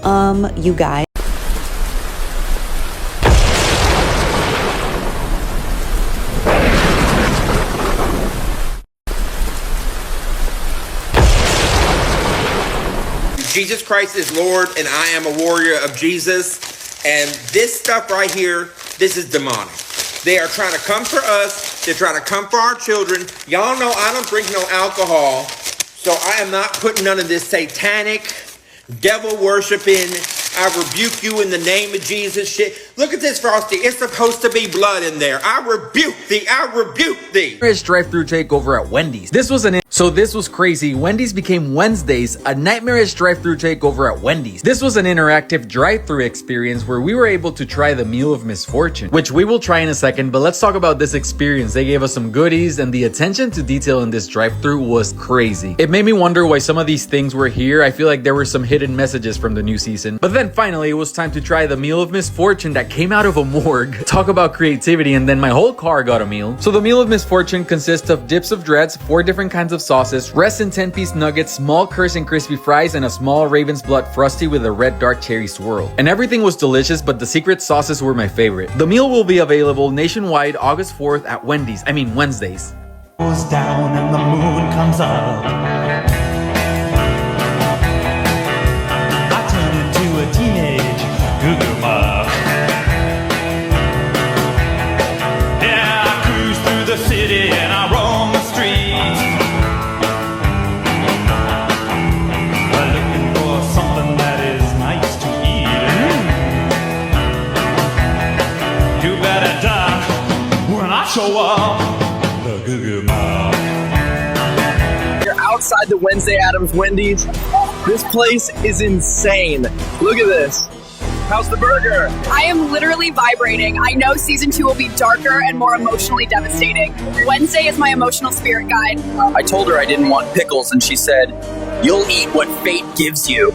You guys. Jesus Christ is Lord, and I am a warrior of Jesus. And this stuff right here, this is demonic. They are trying to come for us. They're trying to come for our children. Y'all know I don't drink no alcohol, so I am not putting none of this satanic, devil worshiping, I rebuke you in the name of Jesus shit. Look at this, Frosty. It's supposed to be blood in there. I rebuke thee. I rebuke thee. Drive-through takeover at Wendy's. This was crazy. Wendy's became Wednesdays, a nightmarish drive-through takeover at Wendy's. This was an interactive drive-through experience where we were able to try the meal of misfortune, which we will try in a second, but let's talk about this experience. They gave us some goodies, and the attention to detail in this drive-through was crazy. It made me wonder why some of these things were here. I feel like there were some hidden messages from the new season. But then finally, it was time to try the meal of misfortune that came out of a morgue. Talk about creativity, and then my whole car got a meal. So the meal of misfortune consists of dips of dreads, 4 different kinds of sauces, rest and 10-piece nuggets, small curse and crispy fries, and a small Raven's Blood Frosty with a red dark cherry swirl. And everything was delicious, but the secret sauces were my favorite. The meal will be available nationwide August 4th at Wednesdays. Goes down and the moon comes up. I turn into a teenage goo-goo muff. Yeah, I cruise through the city and I roam the streets, looking for something that is nice to eat. You better die when I show up. The goo-goo muff. You're outside the Wednesday Addams Wendy's. This place is insane. Look at this. How's the burger? I am literally vibrating. I know season 2 will be darker and more emotionally devastating. Wednesday is my emotional spirit guide. I told her I didn't want pickles, and she said, "You'll eat what fate gives you."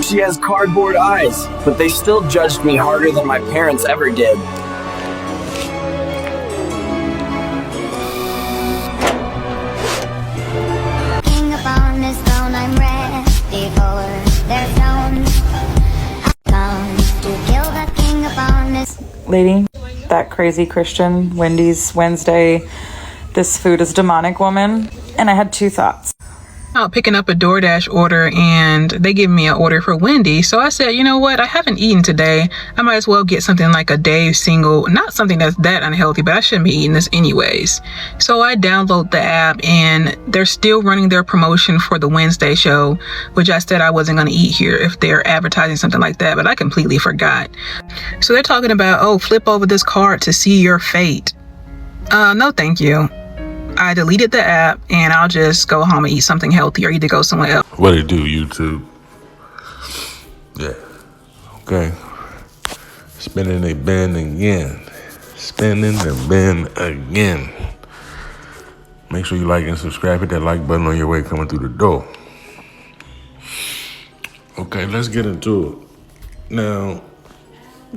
She has cardboard eyes, but they still judged me harder than my parents ever did. King upon this throne, I'm ready for their stones. Come to kill the king upon this. Lady, that crazy Christian Wendy's Wednesday, this food is demonic woman. And I had 2 thoughts. Out picking up a DoorDash order, and they give me an order for Wendy. So I said, you know what? I haven't eaten today. I might as well get something like a day single, not something that's that unhealthy, but I shouldn't be eating this anyways. So I download the app, and they're still running their promotion for the Wednesday show, which I said I wasn't going to eat here if they're advertising something like that, but I completely forgot. So they're talking about, oh, flip over this card to see your fate. No, thank you. I deleted the app, and I'll just go home and eat something healthy or either go somewhere else. What it do, YouTube? Yeah. Okay. Spinning the bin again. Spinning the bin again. Make sure you like and subscribe. Hit that like button on your way coming through the door. Okay, let's get into it. Now,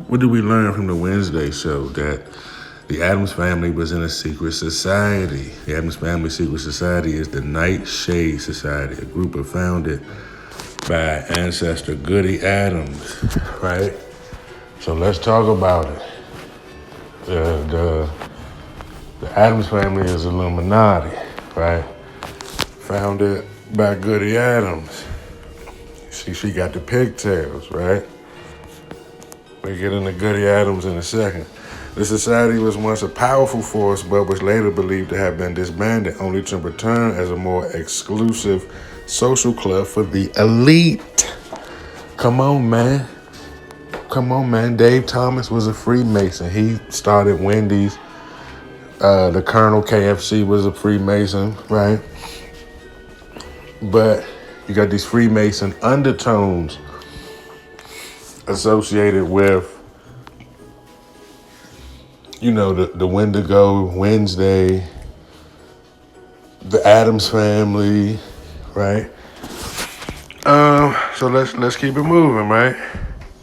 what did we learn from the Wednesday show? That the Addams family was in a secret society. The Addams Family Secret Society is the Nightshade Society, a group founded by ancestor Goody Addams, right? So let's talk about it. The Addams family is Illuminati, right? Founded by Goody Addams. She got the pigtails, right? We'll get into Goody Addams in a second. The society was once a powerful force, but was later believed to have been disbanded, only to return as a more exclusive social club for the elite. Come on, man. Come on, man. Dave Thomas was a Freemason. He started Wendy's. The Colonel KFC was a Freemason, right? But you got these Freemason undertones associated with, you know, the Wendigo, Wednesday, the Addams family, right? So let's keep it moving, right?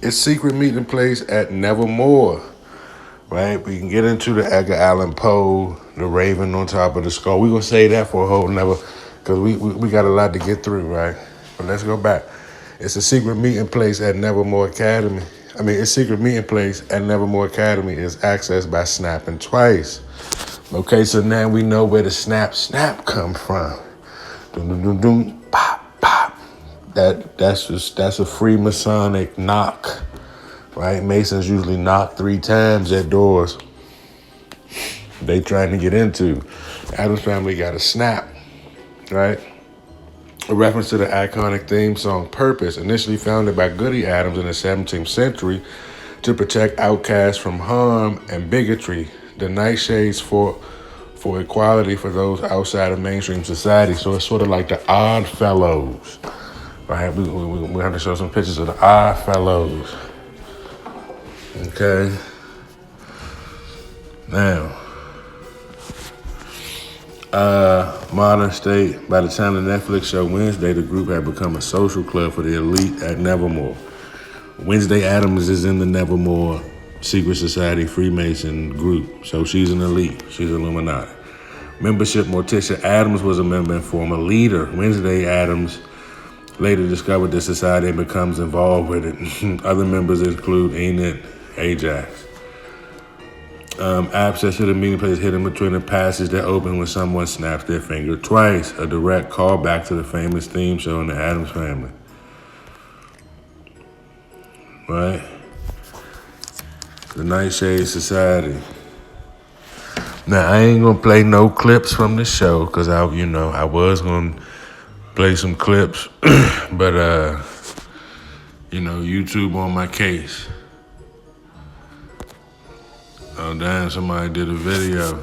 It's secret meeting place at Nevermore, right? We can get into the Edgar Allan Poe, the Raven on top of the skull. We're gonna say that for a whole nother, because we got a lot to get through, right? But let's go back. It's a secret meeting place at Nevermore Academy. Its secret meeting place at Nevermore Academy is accessed by snapping twice. Okay, so now we know where the snap come from. Dum dum dum dum, pop pop. That's a Freemasonic knock, right? Masons usually knock 3 times at doors they trying to get into. Addams Family got a snap, right? A reference to the iconic theme song Purpose, initially founded by Goody Adams in the 17th century to protect outcasts from harm and bigotry. The Nightshades for equality for those outside of mainstream society. So it's sort of like the Odd Fellows, right? We have to show some pictures of the Odd Fellows. Okay. Now, modern state, by the time the Netflix show Wednesday, the group had become a social club for the elite at Nevermore. Wednesday Addams is in the Nevermore Secret Society Freemason group, so she's an elite. She's Illuminati. Membership: Morticia Addams was a member and former leader. Wednesday Addams later discovered the society and becomes involved with it. Other members include Enid, Ajax. Access to the meeting place hidden between the passage that open when someone snaps their finger twice. A direct callback to the famous theme show in the Addams Family. Right? The Nightshade Society. Now, I ain't gonna play no clips from the show, because I was gonna play some clips, but YouTube on my case. Oh, damn, somebody did a video.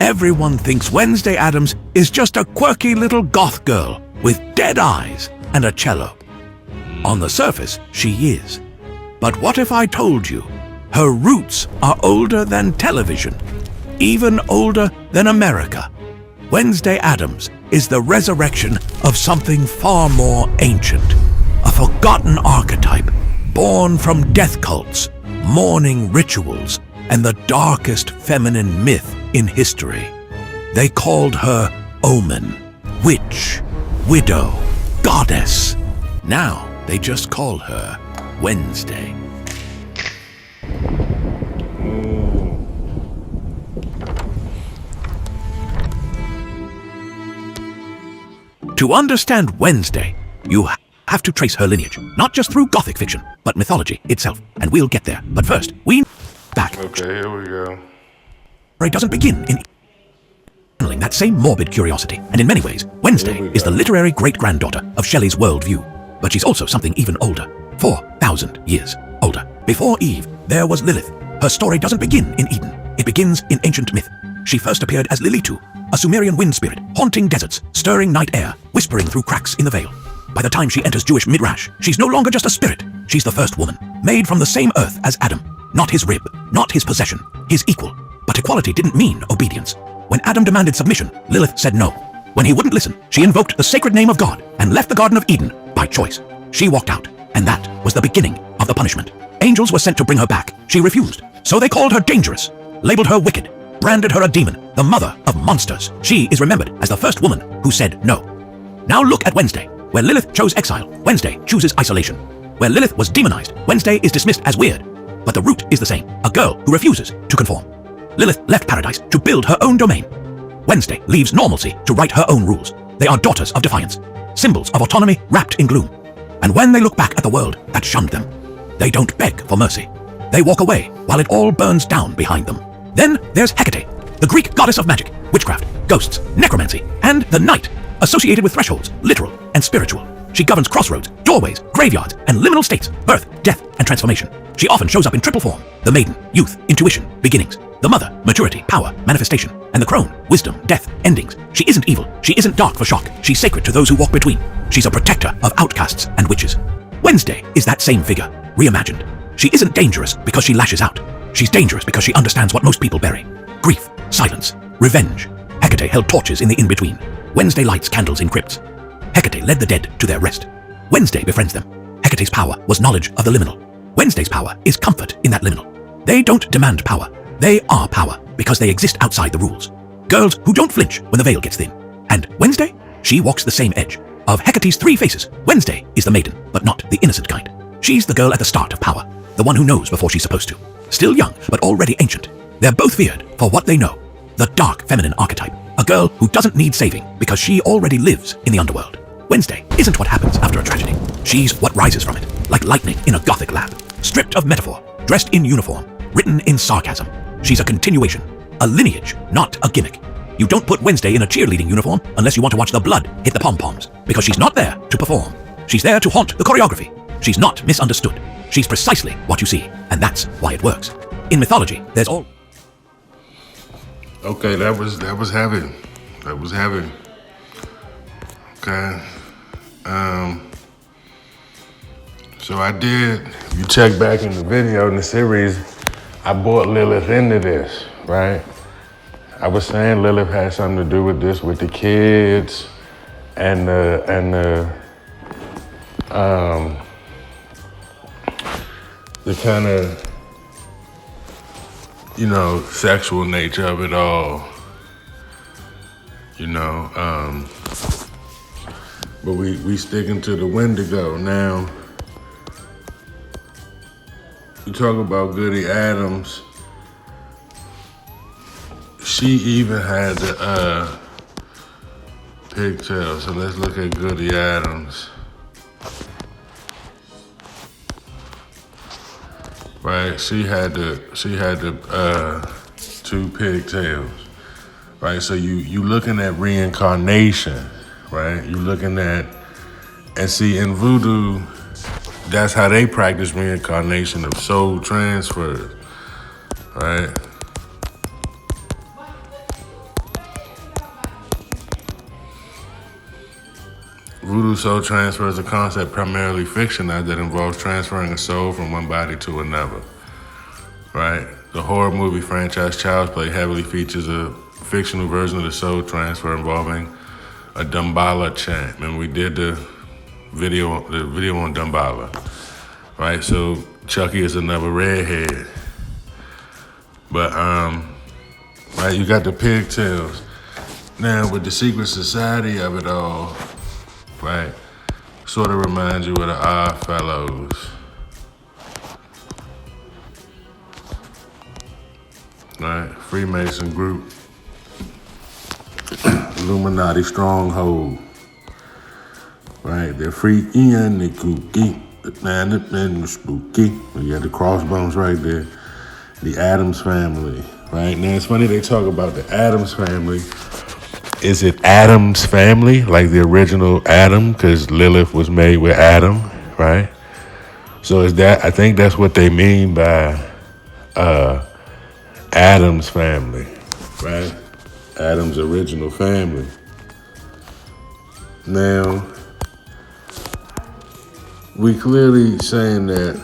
Everyone thinks Wednesday Addams is just a quirky little goth girl with dead eyes and a cello. On the surface, she is. But what if I told you her roots are older than television, even older than America? Wednesday Addams is the resurrection of something far more ancient, a forgotten archetype born from death cults, mourning rituals, and the darkest feminine myth in history. They called her Omen, Witch, Widow, Goddess. Now they just call her Wednesday. To understand Wednesday, you have to trace her lineage, not just through Gothic fiction, but mythology itself. And we'll get there. But first, back. Okay, here we go. It doesn't begin in handling that same morbid curiosity. And in many ways, Wednesday is the literary great-granddaughter of Shelley's worldview. But she's also something even older, 4,000 years older. Before Eve, there was Lilith. Her story doesn't begin in Eden. It begins in ancient myth. She first appeared as Lilitu, a Sumerian wind spirit, haunting deserts, stirring night air, whispering through cracks in the veil. By the time she enters Jewish Midrash, she's no longer just a spirit. She's the first woman, made from the same earth as Adam. Not his rib, not his possession, his equal. But equality didn't mean obedience. When Adam demanded submission, Lilith said no. When he wouldn't listen, she invoked the sacred name of God and left the Garden of Eden by choice. She walked out, and that was the beginning of the punishment. Angels were sent to bring her back. She refused. So they called her dangerous, labeled her wicked, branded her a demon, the mother of monsters. She is remembered as the first woman who said no. Now look at Wednesday. Where Lilith chose exile, Wednesday chooses isolation. Where Lilith was demonized, Wednesday is dismissed as weird. But the root is the same, a girl who refuses to conform. Lilith left paradise to build her own domain. Wednesday leaves normalcy to write her own rules. They are daughters of defiance, symbols of autonomy wrapped in gloom. And when they look back at the world that shunned them, they don't beg for mercy. They walk away while it all burns down behind them. Then there's Hecate, the Greek goddess of magic, witchcraft, ghosts, necromancy, and the night, associated with thresholds, literal and spiritual. She governs crossroads, doorways, graveyards, and liminal states, birth, death, and transformation. She often shows up in triple form: the maiden, youth, intuition, beginnings; the mother, maturity, power, manifestation; and the crone, wisdom, death, endings. She isn't evil. She isn't dark for shock. She's sacred to those who walk between. She's a protector of outcasts and witches. Wednesday is that same figure, reimagined. She isn't dangerous because she lashes out. She's dangerous because she understands what most people bury: grief, silence, revenge. Hecate held torches in the in-between. Wednesday lights candles in crypts. Hecate led the dead to their rest. Wednesday befriends them. Hecate's power was knowledge of the liminal. Wednesday's power is comfort in that liminal. They don't demand power. They are power because they exist outside the rules. Girls who don't flinch when the veil gets thin. And Wednesday, she walks the same edge. Of Hecate's 3 faces, Wednesday is the maiden, but not the innocent kind. She's the girl at the start of power, the one who knows before she's supposed to. Still young, but already ancient. They're both feared for what they know. The dark feminine archetype, a girl who doesn't need saving because she already lives in the underworld. Wednesday isn't what happens after a tragedy. She's what rises from it, like lightning in a gothic lab. Stripped of metaphor, dressed in uniform, written in sarcasm. She's a continuation, a lineage, not a gimmick. You don't put Wednesday in a cheerleading uniform unless you want to watch the blood hit the pom-poms, because she's not there to perform. She's there to haunt the choreography. She's not misunderstood. She's precisely what you see, and that's why it works. In mythology, there's all... Okay, that was heavy. That was heavy. Okay. So I did, if you check back in the video in the series, I brought Lilith into this, right? I was saying Lilith had something to do with this, with the kids and the kind of, you know, sexual nature of it all, you know. But we sticking to the Wendigo. Now, you talk about Goody Adams. She even had the pigtails. So let's look at Goody Adams. Right, she had the 2 pigtails. Right, so you looking at reincarnation, right? You looking at, and see in voodoo, that's how they practice reincarnation of soul transfers, right? Voodoo soul transfer is a concept primarily fictionalized that involves transferring a soul from one body to another, right? The horror movie franchise Child's Play heavily features a fictional version of the soul transfer involving a Damballa chant. Remember we did the video on Damballa, right? So Chucky is another redhead. But, right, you got the pigtails. Now with the secret society of it all, right, sort of reminds you of the Odd Fellows. Right, Freemason group, Illuminati stronghold. Right, they're freaky and they're kooky, and they're spooky. You got the crossbones right there. The Addams family, right? Now it's funny they talk about the Addams family. Is it Adam's family, like the original Adam? Because Lilith was made with Adam, right? So is that, I think that's what they mean by Adam's family, right? Adam's original family. Now, we clearly saying that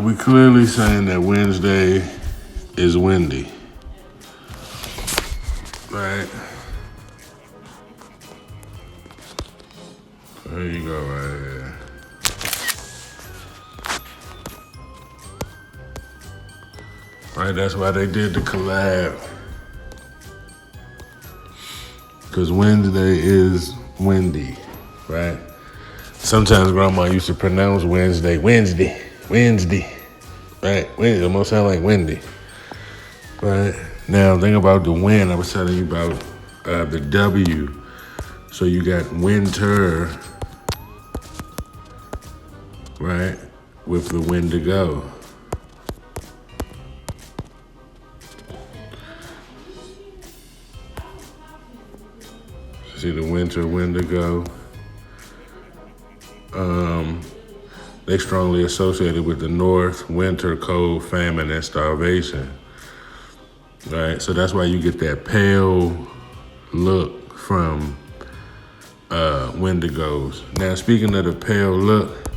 we clearly saying that Wednesday is Wendy, right? There you go, right here. Right, that's why they did the collab. Because Wednesday is Wendy, right? Sometimes grandma used to pronounce Wednesday, Wednesday, right? Wednesday almost sound like Wendy, right? Now, think about the wind. I was telling you about the W. So you got winter, right, with the Wendigo. See the winter Wendigo. They strongly associated with the North, winter, cold, famine, and starvation. Right, so that's why you get that pale look from Wendigos. Now, speaking of the pale look,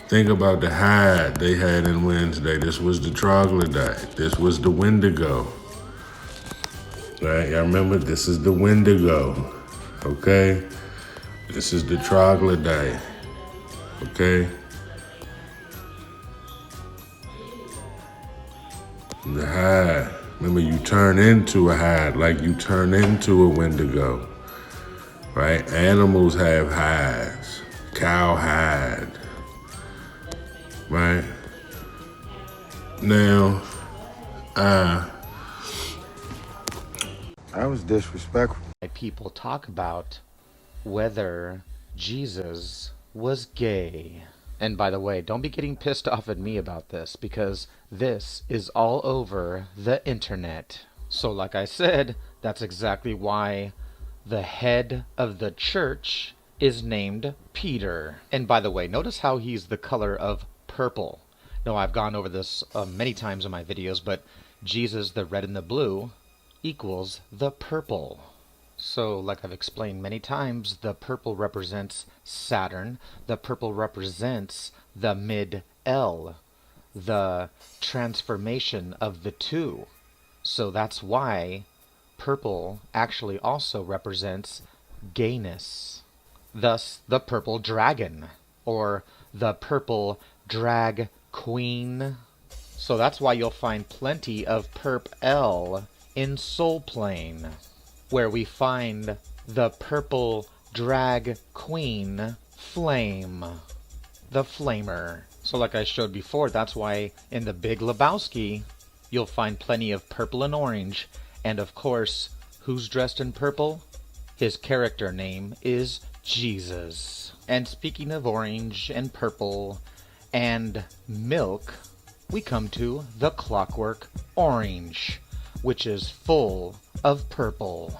think about the hide they had in Wednesday. This was the troglodyte. This was the Wendigo. Right, y'all remember? This is the Wendigo. Okay? This is the troglodyte. Okay? The hide. Remember, you turn into a hide, like you turn into a Wendigo, right? Animals have hides. Cow hide, right? Now, I was disrespectful. People talk about whether Jesus was gay. And by the way, don't be getting pissed off at me about this, because this is all over the internet. So like I said, that's exactly why the head of the church is named Peter. And by the way, notice how he's the color of purple. No, I've gone over this many times in my videos, but Jesus, the red and the blue, equals the purple. So, like I've explained many times, the purple represents Saturn. The purple represents the mid-L, the transformation of the two. So that's why purple actually also represents gayness. Thus, the purple dragon, or the purple drag queen. So that's why you'll find plenty of perp L in Soul Plane, where we find the purple drag queen Flame, the Flamer. So like I showed before, that's why in the Big Lebowski, you'll find plenty of purple and orange. And of course, who's dressed in purple? His character name is Jesus. And speaking of orange and purple and milk, we come to the Clockwork Orange, which is full of purple.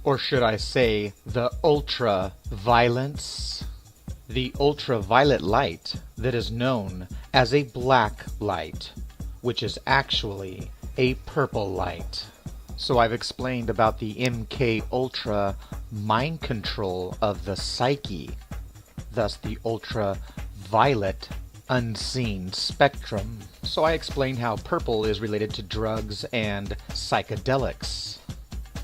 Or should I say, the ultraviolence? The ultraviolet light that is known as a black light, which is actually a purple light. So I've explained about the MK Ultra mind control of the psyche, thus the ultraviolet unseen spectrum. So I explained how purple is related to drugs and psychedelics,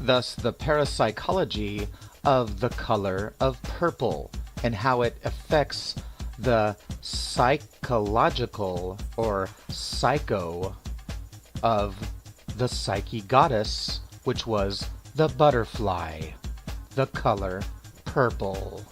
thus the parapsychology of the color of purple and how it affects the psychological or psycho of the psyche goddess, which was the butterfly, the color purple.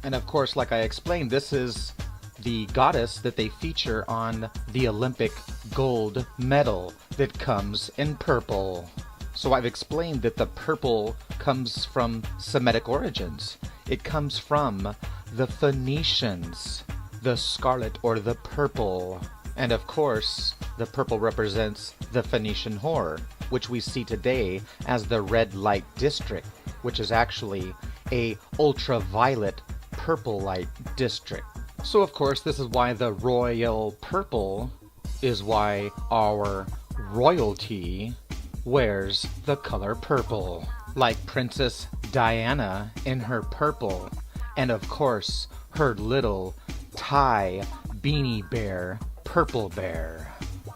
And of course, like I explained, this is the goddess that they feature on the Olympic gold medal that comes in purple. So I've explained that the purple comes from Semitic origins. It comes from the Phoenicians, the scarlet or the purple. And of course, the purple represents the Phoenician whore, which we see today as the red light district, which is actually a ultraviolet purple light district. So of course, this is why the royal purple is why our royalty wears the color purple, like Princess Diana in her purple, and of course her little Thai beanie bear, Purple Bear.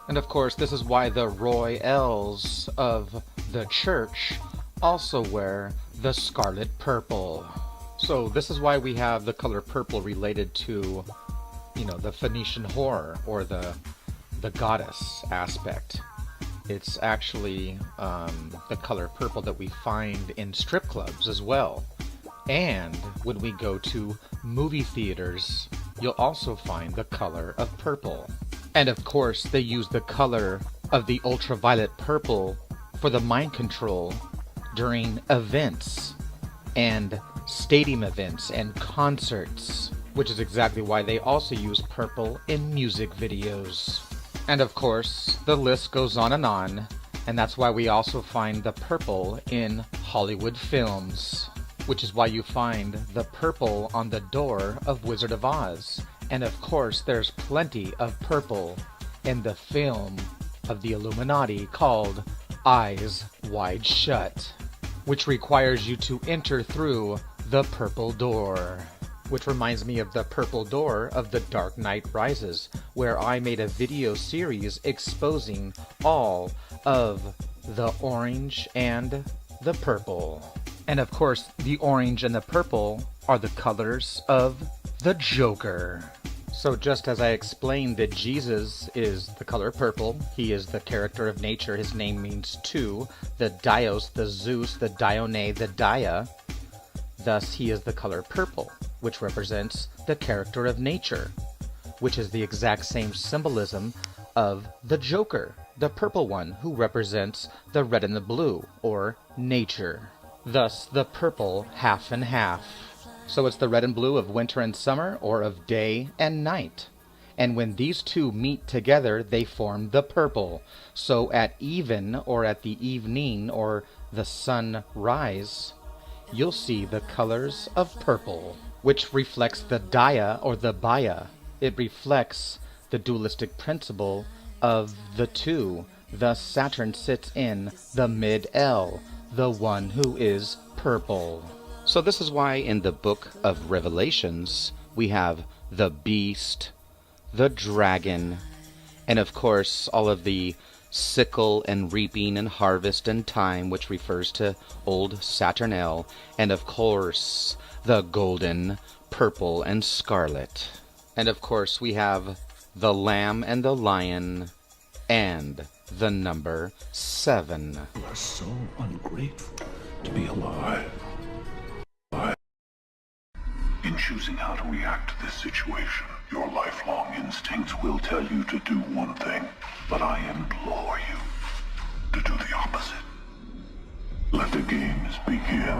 And of course this is why the royals of the church also wear the scarlet purple. So this is why we have the color purple related to, you know, the Phoenician whore or the goddess aspect. It's actually the color purple that we find in strip clubs as well. And when we go to movie theaters, you'll also find the color of purple. And of course, they use the color of the ultraviolet purple for the mind control during events and stadium events and concerts, which is exactly why they also use purple in music videos. And of course, the list goes on, and that's why we also find the purple in Hollywood films, which is why you find the purple on the door of Wizard of Oz. And of course, there's plenty of purple in the film of the Illuminati called Eyes Wide Shut, which requires you to enter through the purple door. Which reminds me of the purple door of The Dark Knight Rises, where I made a video series exposing all of the orange and the purple. And of course, the orange and the purple are the colors of the Joker. So just as I explained that Jesus is the color purple, he is the character of nature, his name means two, the Dios, the Zeus, the Dione, the Dia, thus he is the color purple, which represents the character of nature, which is the exact same symbolism of the Joker, the purple one, who represents the red and the blue, or nature. Thus the purple half and half. So it's the red and blue of winter and summer, or of day and night. And when these two meet together, they form the purple. So at even, or at the evening, or the sunrise, you'll see the colors of purple, which reflects the Dia, or the Baya. It reflects the dualistic principle of the two. Thus Saturn sits in the mid-L, the one who is purple. So this is why in the book of Revelations, we have the beast, the dragon, and of course all of the sickle and reaping and harvest and time, which refers to old Saturnale, and of course the golden, purple, and scarlet. And of course we have the lamb and the lion, and the number 7. You are so ungrateful to be alive. In choosing how to react to this situation, your lifelong instincts will tell you to do one thing, but I implore you to do the opposite. Let the games begin.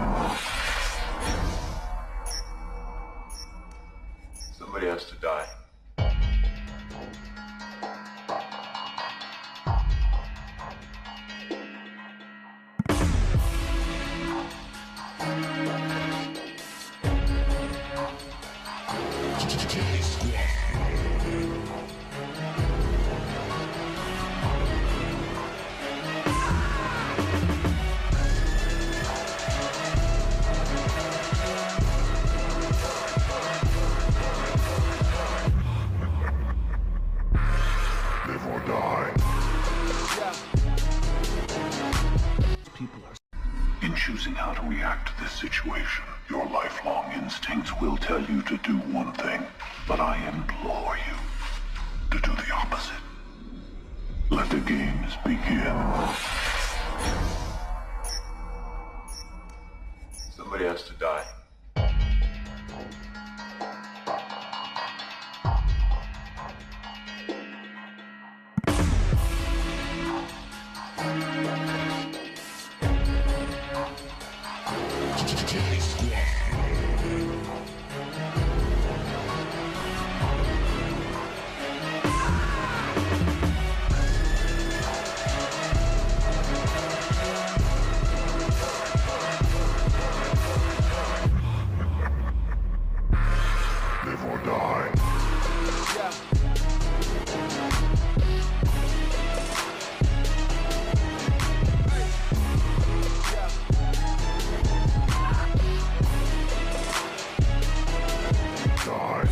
Somebody has to die. Live or die. In choosing how to react to this situation, your lifelong instincts will tell you to do one thing, but I implore you to do the opposite. Let the games begin. Somebody has to die. Live or die. Die.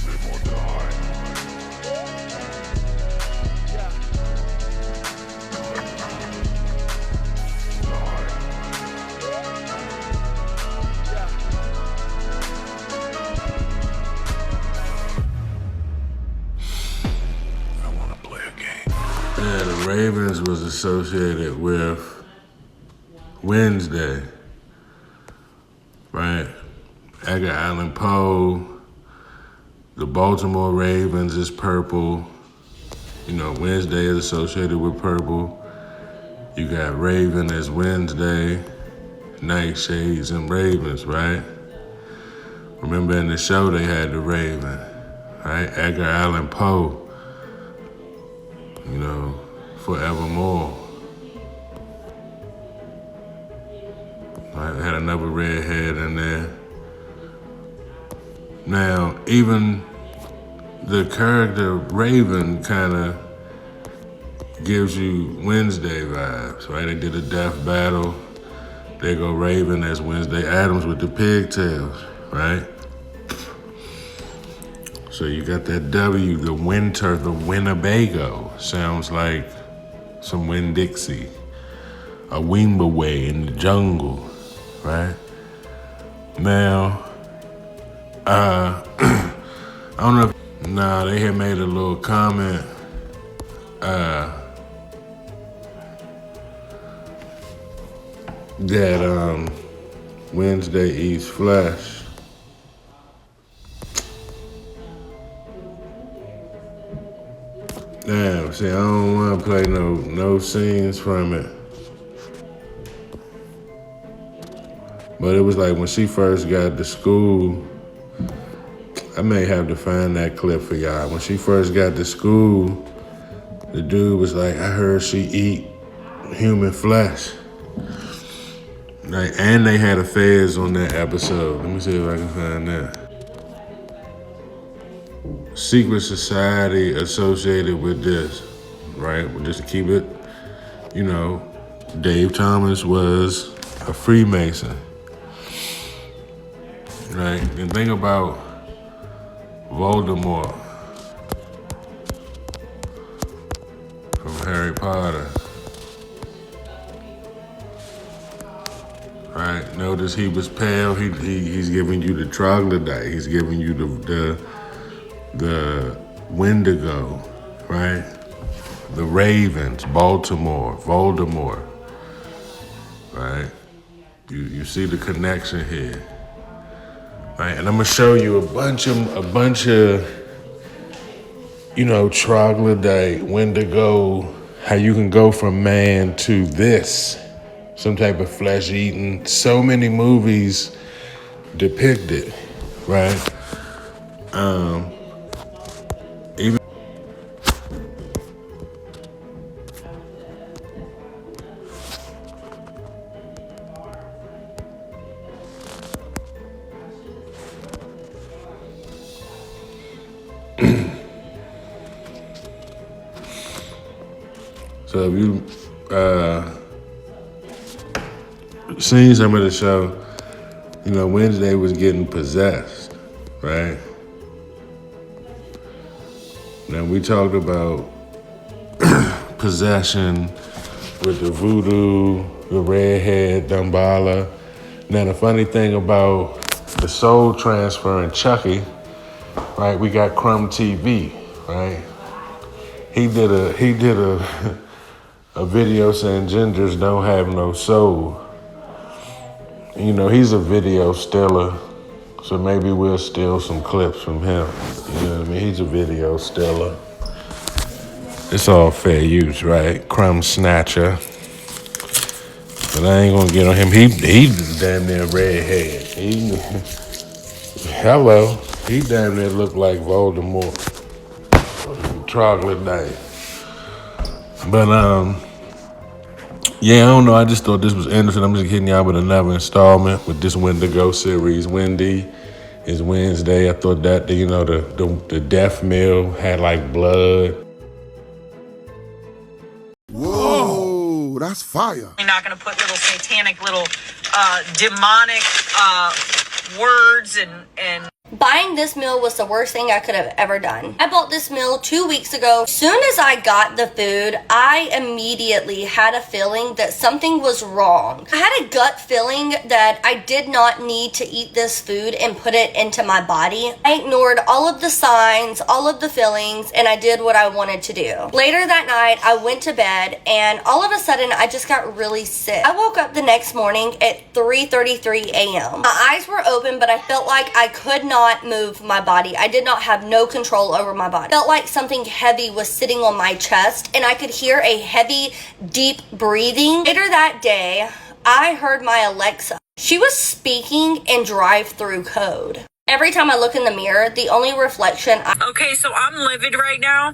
Live or die. I want to play a game. Yeah, the Ravens was associated with Wednesday, right? Edgar Allan Poe. The Baltimore Ravens is purple. You know, Wednesday is associated with purple. You got Raven as Wednesday, Nightshades and Ravens, right? Remember in the show they had the Raven, right? Edgar Allan Poe, you know, forevermore. I had another redhead in there. Now, even the character Raven kind of gives you Wednesday vibes, right? They did a death battle. They go Raven as Wednesday Addams with the pigtails, right? So you got that W, the winter, the Winnebago. Sounds like some Winn-Dixie. A Weemaway in the jungle, right? Now, I don't know if, they had made a little comment, that, Wednesday eats flesh. Damn, see, I don't want to play no scenes from it. But it was like when she first got to school, I may have to find that clip for y'all. When she first got to school, the dude was like, I heard she eat human flesh. Like, and they had affairs on that episode. Let me see if I can find that. Secret society associated with this, right? Just to keep it, Dave Thomas was a Freemason, right? And think about Voldemort from Harry Potter, right? Notice he was pale. He's giving you the troglodyte. He's giving you the Wendigo, right? The Ravens, Baltimore, Voldemort, right? You see the connection here, right? And I'm gonna show you a bunch of troglodyte, Wendigo, how you can go from man to this, some type of flesh eating. So many movies depict it, right? Even so if you seen some of the show, Wednesday was getting possessed, right? Now we talked about possession with the voodoo, the redhead, Dumbala. Now the funny thing about the soul transfer in Chucky, right? We got Crumb TV, right? He did a video saying gingers don't have no soul. He's a video stiller, so maybe we'll steal some clips from him. You know what I mean? He's a video stiller. It's all fair use, right? Crumb snatcher. But I ain't gonna get on him. He damn near redhead. Hello. He damn near looked like Voldemort. Troglodyte. But yeah, I don't know. I just thought this was interesting. I'm just hitting y'all with another installment with this Wendigo series. Wendy is Wednesday. I thought that the death meal had like blood. Whoa, that's fire. We're not going to put little satanic, demonic words and Buying this meal was the worst thing I could have ever done. I bought this meal 2 weeks ago. Soon as I got the food, I immediately had a feeling that something was wrong. I had a gut feeling that I did not need to eat this food and put it into my body. I ignored all of the signs, all of the feelings, and I did what I wanted to do. Later that night, I went to bed, and all of a sudden, I just got really sick. I woke up the next morning at 3:33 a.m. My eyes were open, but I felt like I could not move my body. I did not have no control over my body. Felt like something heavy was sitting on my chest, and I could hear a heavy, deep breathing. Later that day, I heard my Alexa. She was speaking in drive-through code. Every time I look in the mirror, the only reflection Okay, so I'm livid right now.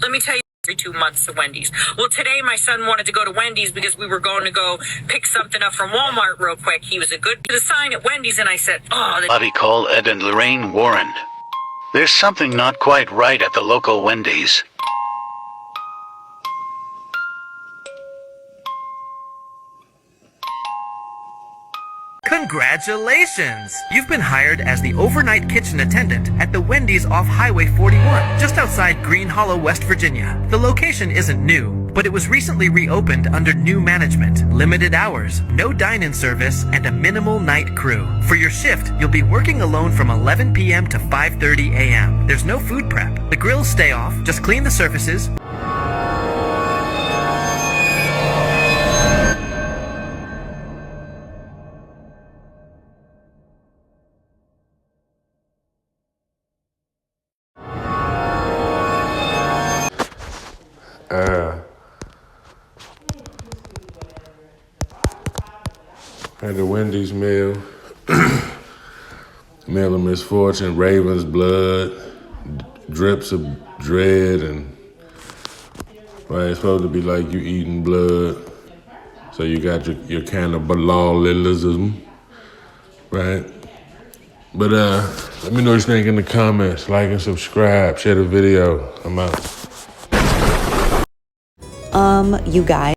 Let me tell you. Every 2 months to Wendy's. Well, today my son wanted to go to Wendy's because we were going to go pick something up from Walmart real quick. He was a good to the sign at Wendy's, and I said, Bobby, call Ed and Lorraine Warren. There's something not quite right at the local Wendy's. Congratulations! You've been hired as the overnight kitchen attendant at the Wendy's off Highway 41, just outside Green Hollow, West Virginia. The location isn't new, but it was recently reopened under new management, limited hours, no dine-in service, and a minimal night crew. For your shift, you'll be working alone from 11 p.m. to 5:30 a.m. There's no food prep. The grills stay off, just clean the surfaces. Had the Wendy's meal, meal of misfortune, raven's blood, drips of dread, and right, it's supposed to be like you eating blood. So you got your cannibalism, right? But let me know what you think in the comments. Like and subscribe, share the video. I'm out. You guys.